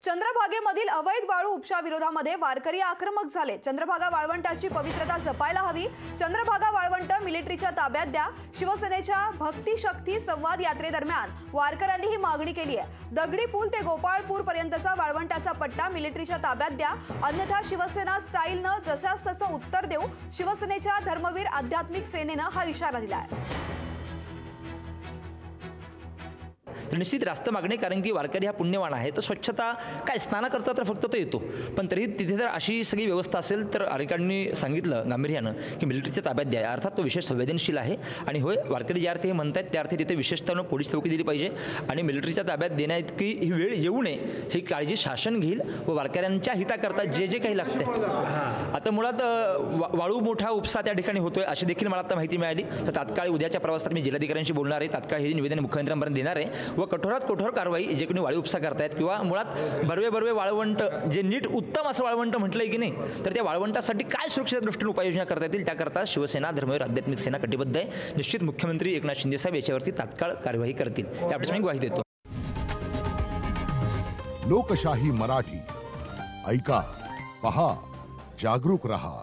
चंद्रभागेमधील अवैध वाळू उपसा विरोधामध्ये वारकरी आक्रमक झाले। चंद्रभागा वाळवंटाची पवित्रता जपायला हवी। चंद्रभागा वाळवंट मिलिटरीच्या ताब्यात द्या। शिवसेनेच्या भक्ती शक्ती संवाद यात्रेदरम्यान वारकऱ्यांनी ही मागणी केली आहे। दगडी पूल ते गोपाळपूर पर्यंतचा वाळवंटाचा पट्टा मिलिटरीच्या ताब्यात द्या, अन्यथा शिवसेना स्टाईलनं जशास तसं उत्तर देऊ। शिवसेनेच्या धर्मवीर आध्यात्मिक सेनेनं हा इशारा दिला आहे। तर निश्चित रास्त मागणी, कारण की वारकरी हा पुण्यवान आहे। तर स्वच्छता काय स्नान करता तर फक्त तो येतो, पण तरी तिथे जर अशी सगळी व्यवस्था असेल तर अधिकाऱ्यांनी सांगितलं गांभीर्यानं की मिलिटरीच्या ताब्यात द्या। अर्थात तो विशेष संवेदनशील आहे आणि होय, वारकरी ज्या अर्थी हे म्हणतात त्या अर्थी तिथे विशेषतः पोलीस चौकी दिली पाहिजे आणि मिलिटरीच्या ताब्यात देण्याइतकी ही वेळ येऊ नये ही काळजी शासन घेईल व वारकऱ्यांच्या हिताकरता जे जे काही लागते। आता मुळात वाळू मोठा उपसा त्या ठिकाणी होतोय अशी देखील मला आता माहिती मिळाली। तर तात्काळ उद्याच्या प्रवासात मी जिल्हाधिकाऱ्यांशी बोलणार आहे, तात्काळ हे निवेदन मुख्यमंत्र्यांपर्यंत देणार आहे व कठोरात कठोर कारवाई जे कोणी वाळू उपसा करतायत किंवा मुळात बर्वे वाळवंट जे नीट उत्तम असं वाळवंट म्हटलंय की नाही, तर त्या वाळवंटासाठी काय सुरक्षेच्या दृष्टीने उपाययोजना करता येतील त्याकरता शिवसेना धर्मवीर आध्यात्मिक सेना कटिबद्ध आहे। निश्चित मुख्यमंत्री एकनाथ शिंदे साहेब याच्यावरती तात्काळ कार्यवाही करतील, त्याबद्दल मी ग्वाही देतो। लोकशाही मराठी ऐका, पहा, जागरूक रहा।